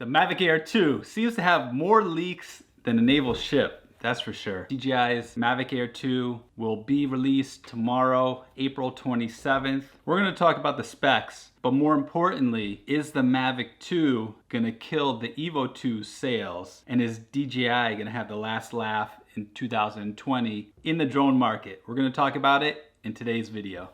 The Mavic Air 2 seems to have more leaks than a naval ship, that's for sure. DJI's Mavic Air 2 will be released tomorrow, April 27th. We're gonna talk about the specs, but more importantly, is the Mavic 2 gonna kill the EVO 2 sales? And is DJI gonna have the last laugh in 2020 in the drone market? We're gonna talk about it in today's video.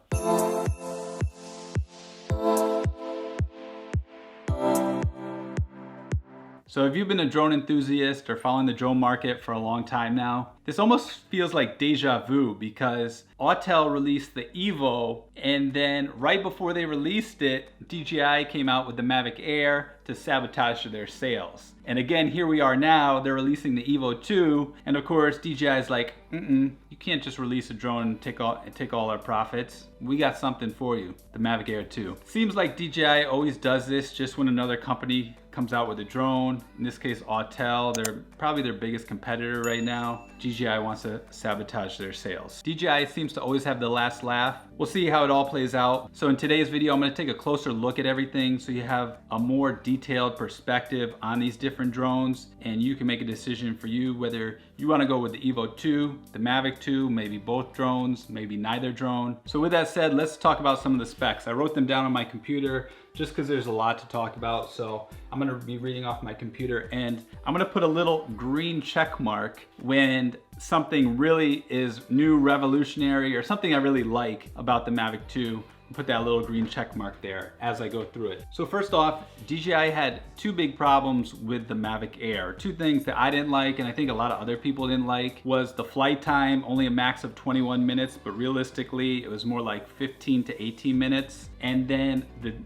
So if you've been a drone enthusiast or following the drone market for a long time now, this almost feels like deja vu because Autel released the EVO, and then right before they released it, DJI came out with the Mavic Air to sabotage their sales. And again, here we are now, they're releasing the EVO 2, and of course DJI is like, you can't just release a drone and take all our profits. We got something for you, the Mavic Air 2. Seems like DJI always does this just when another company comes out with a drone. In this case, Autel, they're probably their biggest competitor right now. DJI wants to sabotage their sales. DJI seems to always have the last laugh. We'll see how it all plays out. So in today's video, I'm gonna take a closer look at everything so you have a more detailed perspective on these different drones, and you can make a decision for you whether you wanna go with the EVO 2, the Mavic 2, maybe both drones, maybe neither drone. So with that said, let's talk about some of the specs. I wrote them down on my computer just because there's a lot to talk about. So I'm gonna be reading off my computer, and I'm gonna put a little green check mark when something really is new, revolutionary, or something I really like about the Mavic 2. Put that little green check mark there as I go through it. So first off, DJI had two big problems with the Mavic Air. Two things that I didn't like, and I think a lot of other people didn't like, was the flight time, only a max of 21 minutes, but realistically, it was more like 15 to 18 minutes. And then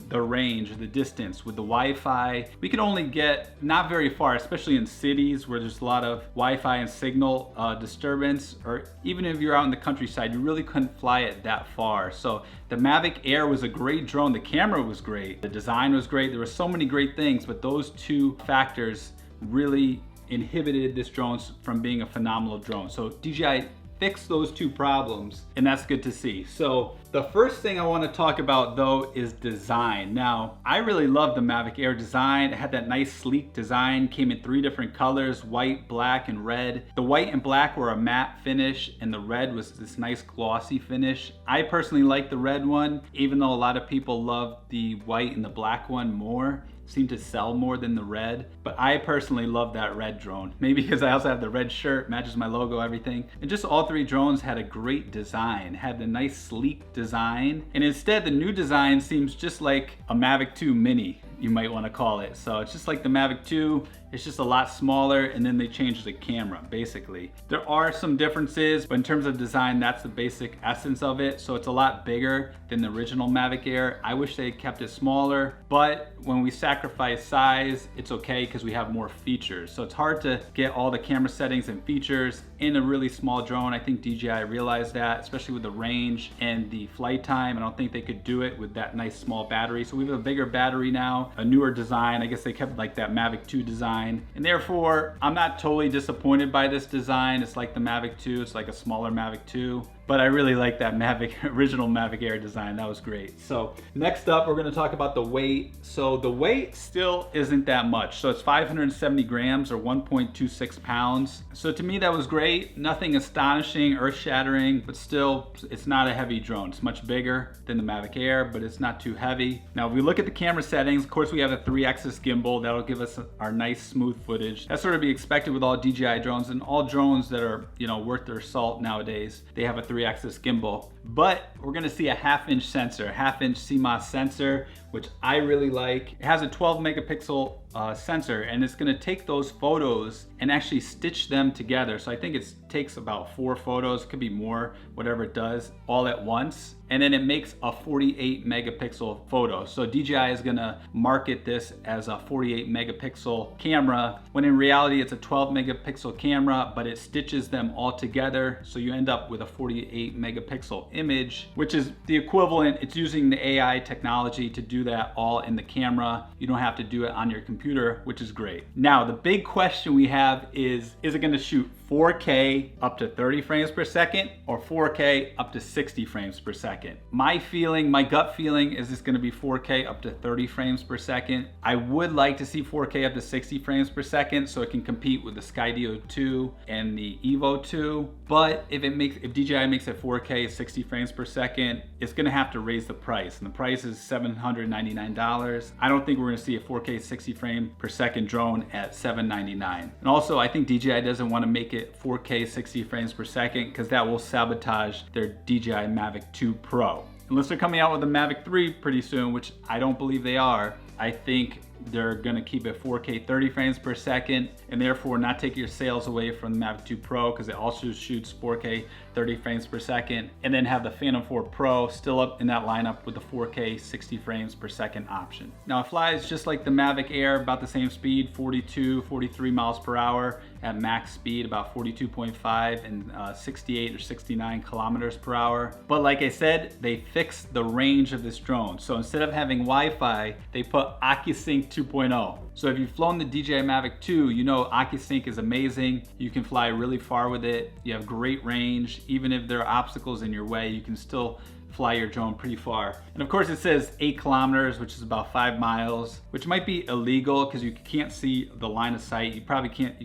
the range, the distance with the Wi-Fi. We could only get not very far, especially in cities where there's a lot of Wi-Fi and signal disturbance, or even if you're out in the countryside, you really couldn't fly it that far. So the Mavic Air was a great drone. The camera was great. The design was great. There were so many great things, but those two factors really inhibited this drone from being a phenomenal drone. So DJI fixed those two problems, and that's good to see. So the first thing I want to talk about though is design. Now, I really love the Mavic Air design. It had that nice sleek design, came in 3 different colors, white, black, and red. The white and black were a matte finish, and the red was this nice glossy finish. I personally like the red one, even though a lot of people love the white and the black one more. Seem to sell more than the red, but I personally love that red drone. Maybe because I also have the red shirt, matches my logo, everything. And just all 3 drones had a great design, had the nice sleek design. And instead, the new design seems just like a Mavic 2 Mini, you might want to call it. So it's just like the Mavic 2, it's just a lot smaller, and then they changed the camera, basically. There are some differences, but in terms of design, that's the basic essence of it. So it's a lot bigger than the original Mavic Air. I wish they had kept it smaller, but when we sacrifice size, it's okay because we have more features. So it's hard to get all the camera settings and features in a really small drone. I think DJI realized that, especially with the range and the flight time. I don't think they could do it with that nice small battery. So we have a bigger battery now, a newer design. I guess they kept like that Mavic 2 design. And therefore, I'm not totally disappointed by this design. It's like the Mavic 2, it's like a smaller Mavic 2. But I really like that original Mavic Air design. That was great. So next up, we're gonna talk about the weight. So the weight still isn't that much. So it's 570 grams or 1.26 pounds. So to me, that was great. Nothing astonishing, earth-shattering, but still, it's not a heavy drone. It's much bigger than the Mavic Air, but it's not too heavy. Now, if we look at the camera settings, of course, we have a 3-axis gimbal. That'll give us our nice, smooth footage. That's sort of be expected with all DJI drones, and all drones that are, worth their salt nowadays. They have a 3-axis gimbal, but we're gonna see a 1/2-inch sensor, 1/2-inch CMOS sensor, which I really like. It has a 12 megapixel sensor, and it's gonna take those photos and actually stitch them together. So I think it takes about 4 photos, could be more, whatever it does, all at once. And then it makes a 48 megapixel photo. So DJI is gonna market this as a 48 megapixel camera, when in reality it's a 12 megapixel camera, but it stitches them all together. So you end up with a 48 megapixel image, which is the equivalent. It's using the AI technology to do that all in the camera. You don't have to do it on your computer, which is great. Now, the big question we have is it gonna shoot 4K up to 30 frames per second or 4K up to 60 frames per second? My gut feeling is it's gonna be 4K up to 30 frames per second. I would like to see 4K up to 60 frames per second so it can compete with the Skydio 2 and the EVO 2. But if DJI makes it 4K 60 frames per second, it's gonna have to raise the price, and the price is $799. I don't think we're gonna see a 4K 60 frame per second drone at $799. And also, I think DJI doesn't wanna make it 4K 60 frames per second because that will sabotage their DJI MAVIC 2 Pro. Unless they're coming out with a MAVIC 3 pretty soon, which I don't believe they are, I think they're gonna keep it 4K 30 frames per second and therefore not take your sales away from the MAVIC 2 Pro because it also shoots 4K 30 frames per second, and then have the Phantom 4 Pro still up in that lineup with the 4K 60 frames per second option. Now it flies just like the Mavic Air, about the same speed, 42, 43 miles per hour at max speed, about 42.5 and 68 or 69 kilometers per hour. But like I said, they fixed the range of this drone. So instead of having Wi-Fi, they put OcuSync 2.0. So if you've flown the DJI MAVIC 2, you know OcuSync is amazing. You can fly really far with it. You have great range. Even if there are obstacles in your way, you can still fly your drone pretty far. And of course it says 8 kilometers, which is about 5 miles, which might be illegal because you can't see the line of sight. You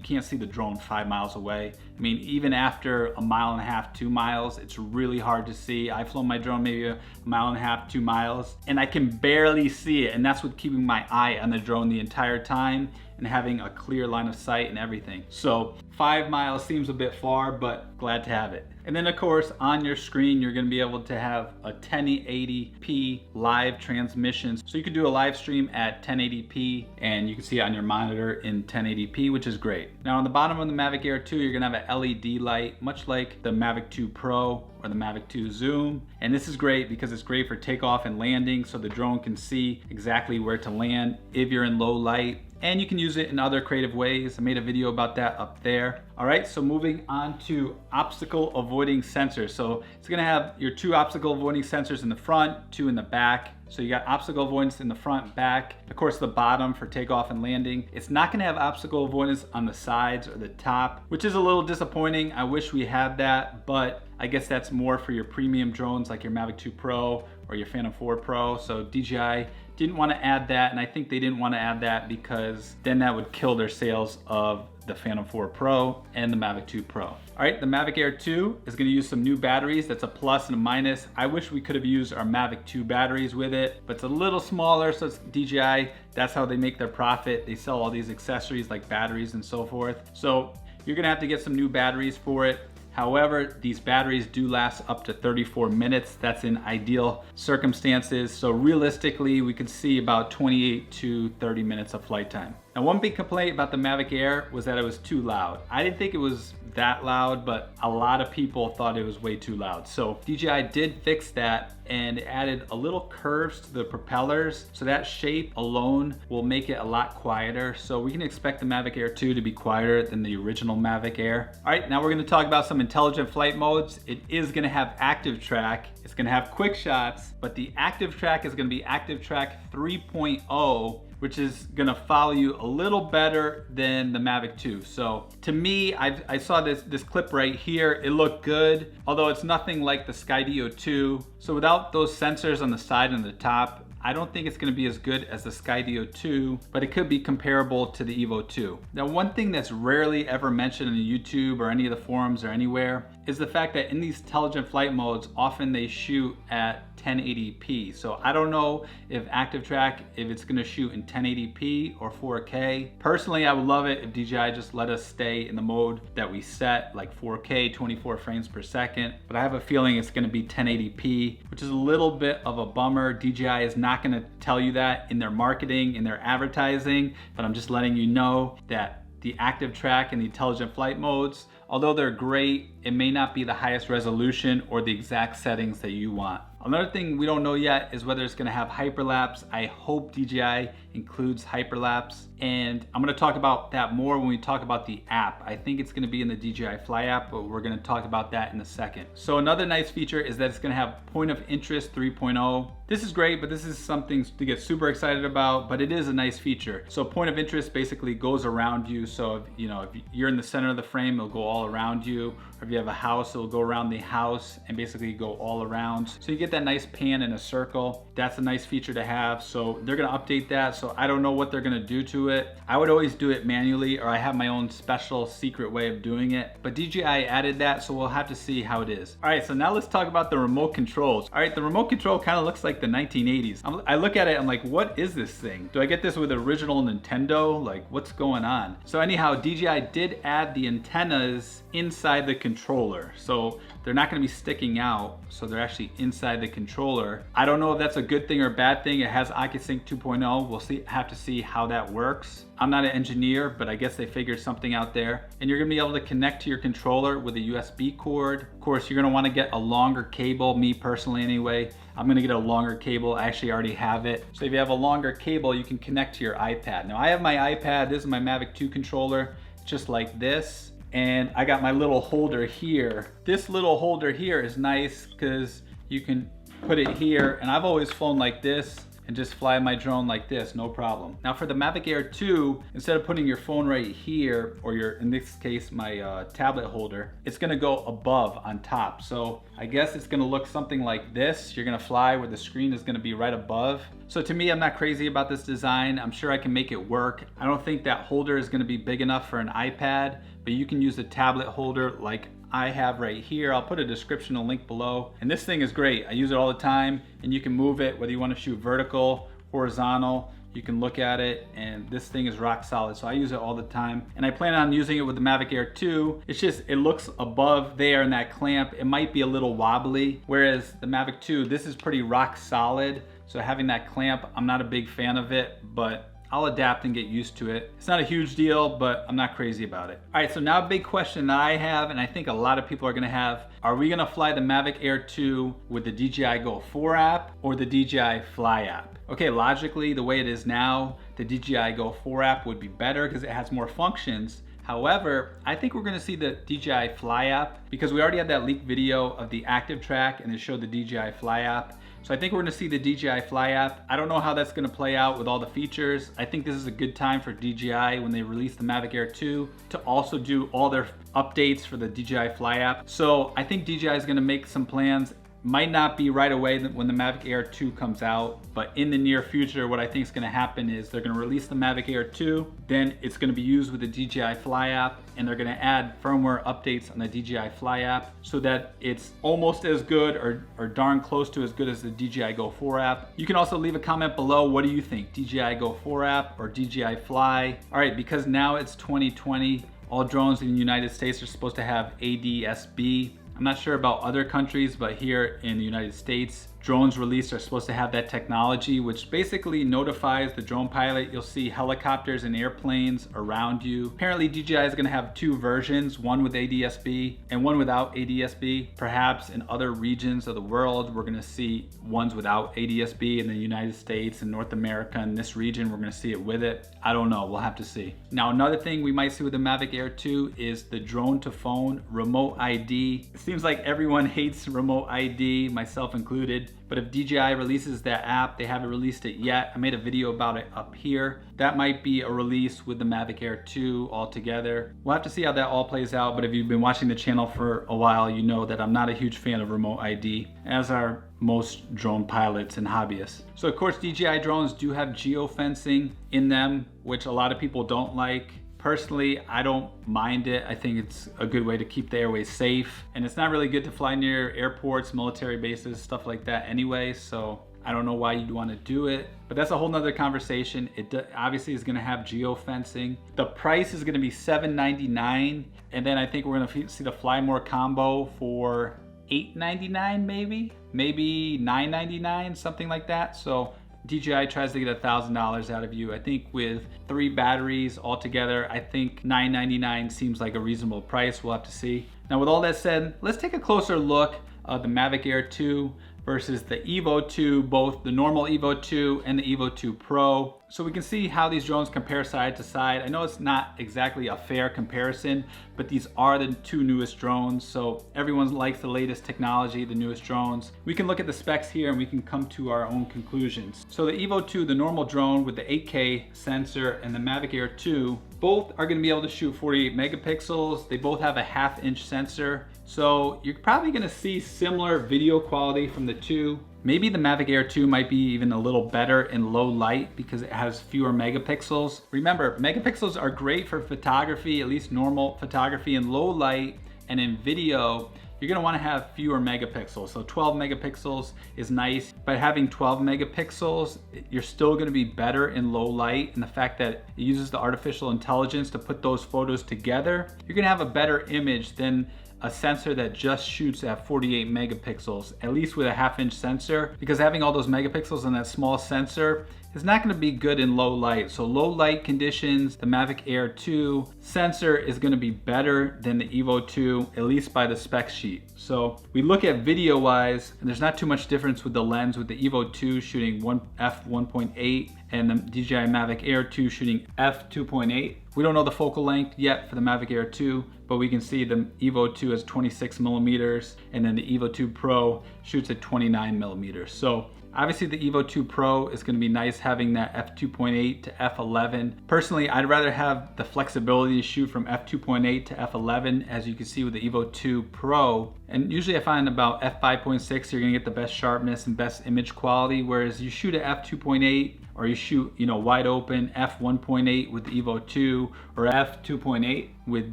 can't see the drone 5 miles away. I mean, even after a mile and a half, 2 miles, it's really hard to see. I've flown my drone maybe a mile and a half, 2 miles, and I can barely see it. And that's with keeping my eye on the drone the entire time and having a clear line of sight and everything. So 5 miles seems a bit far, but glad to have it. And then of course, on your screen, you're gonna be able to have a 1080p live transmission. So you can do a live stream at 1080p and you can see it on your monitor in 1080p, which is great. Now on the bottom of the Mavic Air 2, you're gonna have an LED light, much like the Mavic 2 Pro or the Mavic 2 Zoom. And this is great because it's great for takeoff and landing, so the drone can see exactly where to land if you're in low light. And you can use it in other creative ways. I made a video about that up there. All right, so moving on to obstacle avoiding sensors. So it's gonna have your 2 obstacle avoiding sensors in the front, 2 in the back. So you got obstacle avoidance in the front, back, of course the bottom for takeoff and landing. It's not gonna have obstacle avoidance on the sides or the top, which is a little disappointing. I wish we had that, but I guess that's more for your premium drones like your Mavic 2 Pro or your Phantom 4 Pro. So DJI didn't want to add that, and I think they didn't want to add that because then that would kill their sales of the Phantom 4 Pro and the Mavic 2 Pro. All right, the Mavic Air 2 is going to use some new batteries. That's a plus and a minus. I wish we could have used our Mavic 2 batteries with it, but it's a little smaller, so it's DJI. That's how they make their profit. They sell all these accessories like batteries and so forth. So you're going to have to get some new batteries for it. However, these batteries do last up to 34 minutes. That's in ideal circumstances. So realistically, we could see about 28 to 30 minutes of flight time. Now, one big complaint about the Mavic Air was that it was too loud. I didn't think it was that loud, but a lot of people thought it was way too loud. So DJI did fix that and added a little curves to the propellers. So that shape alone will make it a lot quieter. So we can expect the Mavic Air 2 to be quieter than the original Mavic Air. All right, now we're gonna talk about some intelligent flight modes. It is gonna have active track. It's gonna have quick shots, but the active track is gonna be active track 3.0, which is gonna follow you a little better than the Mavic 2. So to me, I saw this clip right here. It looked good, although it's nothing like the Skydio 2. So without those sensors on the side and the top, I don't think it's gonna be as good as the Skydio 2, but it could be comparable to the EVO 2. Now, one thing that's rarely ever mentioned on YouTube or any of the forums or anywhere is the fact that in these intelligent flight modes, often they shoot at 1080p. So I don't know if active track, if it's gonna shoot in 1080p or 4K. Personally, I would love it if DJI just let us stay in the mode that we set, like 4K, 24 frames per second. But I have a feeling it's gonna be 1080p, which is a little bit of a bummer. DJI is not gonna tell you that in their marketing, in their advertising, but I'm just letting you know that the active track and the intelligent flight modes, although they're great, it may not be the highest resolution or the exact settings that you want. Another thing we don't know yet is whether it's gonna have hyperlapse. I hope DJI includes hyperlapse, and I'm going to talk about that more when we talk about the app. I think it's going to be in the DJI Fly app, but we're going to talk about that in a second. So another nice feature is that it's going to have point of interest 3.0. This is great, but this is something to get super excited about, but it is a nice feature. So point of interest basically goes around you. So if you're in the center of the frame, it'll go all around you. Or if you have a house, it'll go around the house and basically go all around. So you get that nice pan in a circle. That's a nice feature to have. So they're gonna update that. So I don't know what they're gonna do to it. I would always do it manually, or I have my own special secret way of doing it. But DJI added that, so we'll have to see how it is. All right, so now let's talk about the remote controls. All right, the remote control kind of looks like the 1980s. I look at it, I'm like, what is this thing? Do I get this with original Nintendo? Like, what's going on? So anyhow, DJI did add the antennas inside the controller. So they're not gonna be sticking out, so they're actually inside the controller. I don't know if that's a good thing or a bad thing. It has OcuSync 2.0. We'll have to see how that works. I'm not an engineer, but I guess they figured something out there. And you're gonna be able to connect to your controller with a USB cord. Of course, you're gonna wanna get a longer cable, me personally anyway. I'm gonna get a longer cable. I actually already have it. So if you have a longer cable, you can connect to your iPad. Now I have my iPad, this is my Mavic 2 controller, just like this. And I got my little holder here. This little holder here is nice because you can put it here, and I've always flown like this and just fly my drone like this, no problem. Now for the Mavic Air 2, instead of putting your phone right here, or in this case, my tablet holder, it's gonna go above on top. So I guess it's gonna look something like this. You're gonna fly where the screen is gonna be right above. So to me, I'm not crazy about this design. I'm sure I can make it work. I don't think that holder is gonna be big enough for an iPad, but you can use a tablet holder like I have right here. I'll put a description and link below. And this thing is great. I use it all the time, and you can move it whether you want to shoot vertical, horizontal. You can look at it, and this thing is rock solid. So I use it all the time, and I plan on using it with the Mavic Air 2. It's just, it looks above there in that clamp. It might be a little wobbly, whereas the Mavic 2, this is pretty rock solid. So having that clamp, I'm not a big fan of it, but I'll adapt and get used to it. It's not a huge deal, but I'm not crazy about it. All right, so now a big question that I have, and I think a lot of people are gonna have, are we gonna fly the Mavic Air 2 with the DJI Go 4 app or the DJI Fly app? Okay, logically, the way it is now, the DJI Go 4 app would be better because it has more functions. However, I think we're gonna see the DJI Fly app because we already had that leaked video of the active track and it showed the DJI Fly app. So I think we're gonna see the DJI Fly app. I don't know how that's gonna play out with all the features. I think this is a good time for DJI when they release the Mavic Air 2 to also do all their updates for the DJI Fly app. So I think DJI is gonna make some plans. Might not be right away when the Mavic Air 2 comes out, but in the near future, what I think is gonna happen is they're gonna release the Mavic Air 2, then it's gonna be used with the DJI Fly app, and they're gonna add firmware updates on the DJI Fly app so that it's almost as good or darn close to as good as the DJI Go 4 app. You can also leave a comment below, what do you think? DJI Go 4 app or DJI Fly? All right, because now it's 2020, all drones in the United States are supposed to have ADS-B. I'm not sure about other countries, but here in the United States, drones released are supposed to have that technology, which basically notifies the drone pilot. You'll see helicopters and airplanes around you. Apparently DJI is gonna have two versions, one with ADS-B and one without ADS-B. Perhaps in other regions of the world, we're gonna see ones without ADS-B. In the United States and North America, in this region, we're gonna see it with it. I don't know, we'll have to see. Now, another thing we might see with the Mavic Air 2 is the drone to phone remote ID. It seems like everyone hates remote ID, myself included. But if DJI releases that app, they haven't released it yet. I made a video about it up here. That might be a release with the Mavic Air 2 altogether. We'll have to see how that all plays out, but if you've been watching the channel for a while, you know that I'm not a huge fan of remote ID, as are most drone pilots and hobbyists. So of course, DJI drones do have geofencing in them, which a lot of people don't like. Personally, I don't mind it. I think it's a good way to keep the airways safe. And it's not really good to fly near airports, military bases, stuff like that anyway. So I don't know why you'd want to do it, but that's a whole nother conversation. It obviously is going to have geofencing. The price is going to be $799. And then I think we're going to see the Fly More combo for $899 maybe $999, something like that. So DJI tries to get $1,000 out of you. I think with 3 batteries altogether, I think $999 seems like a reasonable price. We'll have to see. Now with all that said, let's take a closer look at the Mavic Air 2 versus the EVO 2, both the normal EVO 2 and the EVO 2 Pro. So we can see how these drones compare side to side. I know it's not exactly a fair comparison, but these are the two newest drones. So everyone likes the latest technology, the newest drones. We can look at the specs here and we can come to our own conclusions. So the EVO 2, the normal drone with the 8K sensor, and the Mavic Air 2, both are going to be able to shoot 48 megapixels. They both have a 1/2 inch sensor. So you're probably going to see similar video quality from the two. Maybe the Mavic Air 2 might be even a little better in low light because it has fewer megapixels. Remember, megapixels are great for photography, at least normal photography. In low light and in video, you're gonna wanna have fewer megapixels. So 12 megapixels is nice, but having 12 megapixels, you're still gonna be better in low light. And the fact that it uses the artificial intelligence to put those photos together, you're gonna have a better image than a sensor that just shoots at 48 megapixels, at least with a 1/2 inch sensor, because having all those megapixels on that small sensor is not going to be good in low light. So low light conditions, the Mavic Air 2 sensor is going to be better than the EVO 2, at least by the spec sheet. So we look at video wise, and there's not too much difference with the lens, with the EVO 2 shooting f1.8 and the DJI MAVIC Air 2 shooting f2.8. We don't know the focal length yet for the Mavic Air 2, but we can see the EVO 2 is 26 millimeters, and then the EVO 2 Pro shoots at 29 millimeters. So obviously the EVO 2 Pro is gonna be nice having that f2.8 to f11. Personally, I'd rather have the flexibility to shoot from f2.8 to f11, as you can see with the EVO 2 Pro. And usually I find about f5.6, you're gonna get the best sharpness and best image quality, whereas you shoot at f2.8, or you shoot, wide open f1.8 with the EVO 2 or f2.8 with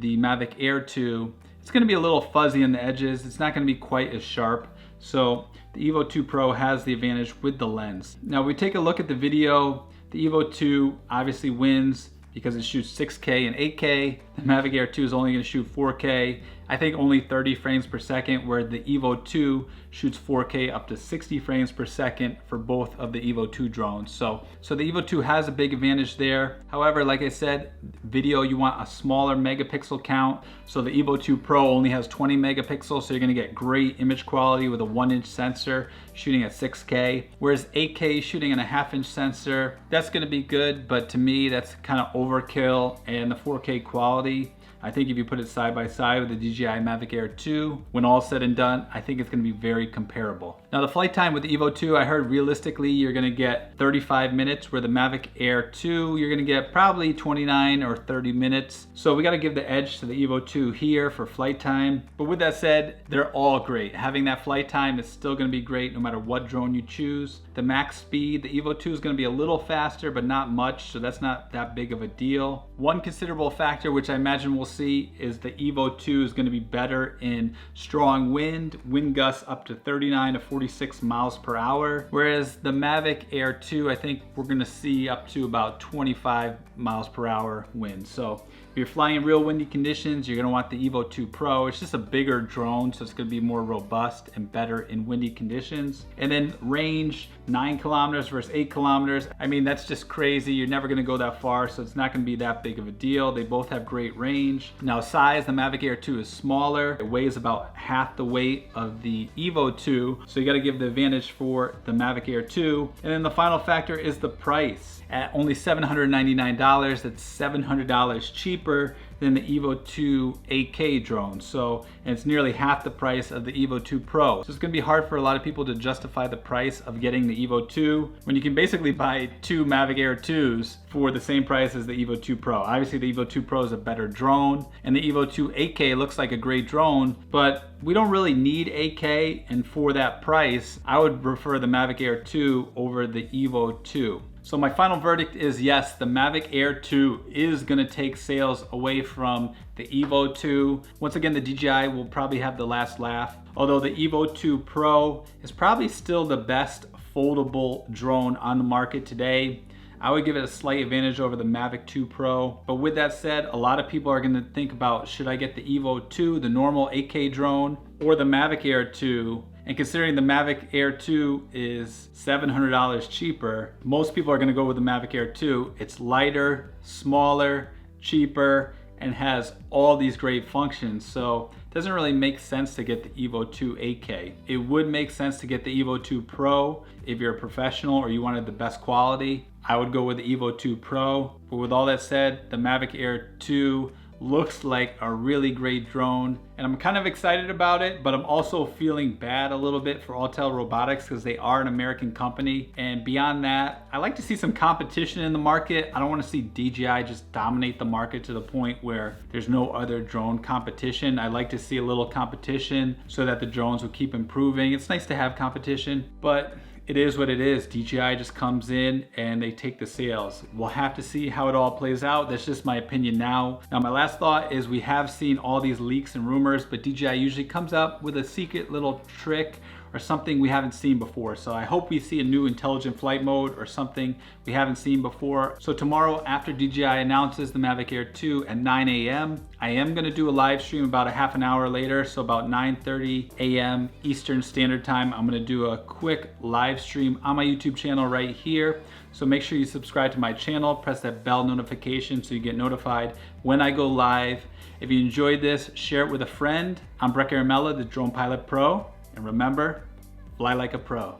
the Mavic Air 2, it's gonna be a little fuzzy on the edges. It's not gonna be quite as sharp. So the EVO 2 Pro has the advantage with the lens. Now we take a look at the video. The EVO 2 obviously wins because it shoots 6K and 8K. The Mavic Air 2 is only gonna shoot 4K. I think only 30 frames per second, where the EVO 2 shoots 4K up to 60 frames per second for both of the EVO 2 drones. So the EVO 2 has a big advantage there. However, like I said, video, you want a smaller megapixel count. So the EVO 2 Pro only has 20 megapixels, so you're gonna get great image quality with a 1-inch sensor shooting at 6K. Whereas 8K shooting on a 1/2 inch sensor, that's gonna be good, but to me, that's kind of overkill. And the 4K quality, I think if you put it side by side with the DJI MAVIC Air 2, when all said and done, I think it's gonna be very comparable. Now the flight time with the EVO 2, I heard realistically you're gonna get 35 minutes, where the Mavic Air 2, you're gonna get probably 29 or 30 minutes. So we gotta give the edge to the EVO 2 here for flight time. But with that said, they're all great. Having that flight time is still gonna be great no matter what drone you choose. The max speed, the EVO 2 is gonna be a little faster, but not much, so that's not that big of a deal. One considerable factor, which I imagine we'll see, is the EVO 2 is going to be better in strong wind gusts up to 39 to 46 miles per hour, whereas the Mavic Air 2, I think we're going to see up to about 25 miles per hour wind. So if you're flying in real windy conditions, you're going to want the EVO 2 Pro. It's just a bigger drone, so it's going to be more robust and better in windy conditions. And then range, 9 kilometers versus 8 kilometers. I mean, that's just crazy. You're never going to go that far, so it's not going to be that big of a deal. They both have great range. Now size, the Mavic Air 2 is smaller. It weighs about half the weight of the EVO 2, so you got to give the advantage for the Mavic Air 2. And then the final factor is the price. At only $799, that's $700 cheaper than the EVO 2 8K drone. So, and it's nearly half the price of the EVO 2 Pro. So it's gonna be hard for a lot of people to justify the price of getting the EVO 2 when you can basically buy 2 Mavic Air 2s for the same price as the EVO 2 Pro. Obviously the EVO 2 Pro is a better drone, and the EVO 2 8K looks like a great drone, but we don't really need 8K, and for that price, I would prefer the Mavic Air 2 over the EVO 2. So my final verdict is yes, the Mavic Air 2 is gonna take sales away from the EVO 2. Once again, the DJI will probably have the last laugh, although the EVO 2 Pro is probably still the best foldable drone on the market today. I would give it a slight advantage over the Mavic 2 Pro. But with that said, a lot of people are gonna think about, should I get the EVO 2, the normal 8K drone, or the Mavic Air 2? And considering the Mavic Air 2 is $700 cheaper, most people are gonna go with the Mavic Air 2. It's lighter, smaller, cheaper, and has all these great functions. So it doesn't really make sense to get the EVO 2 8K. It would make sense to get the EVO 2 Pro if you're a professional or you wanted the best quality. I would go with the EVO 2 Pro. But with all that said, the Mavic Air 2 looks like a really great drone, and I'm kind of excited about it, but I'm also feeling bad a little bit for Autel Robotics because they are an American company. And beyond that, I like to see some competition in the market. I don't want to see DJI just dominate the market to the point where there's no other drone competition. I like to see a little competition so that the drones will keep improving. It's nice to have competition, but it is what it is. DJI just comes in and they take the sales. We'll have to see how it all plays out. That's just my opinion now. Now, my last thought is we have seen all these leaks and rumors, but DJI usually comes up with a secret little trick or something we haven't seen before. So I hope we see a new intelligent flight mode or something we haven't seen before. So tomorrow, after DJI announces the Mavic Air 2 at 9 a.m., I am gonna do a live stream about a half an hour later, so about 9:30 a.m. Eastern Standard Time. I'm gonna do a quick live stream on my YouTube channel right here. So make sure you subscribe to my channel, press that bell notification so you get notified when I go live. If you enjoyed this, share it with a friend. I'm Breck Aramella, the Drone Pilot Pro. And remember, fly like a pro.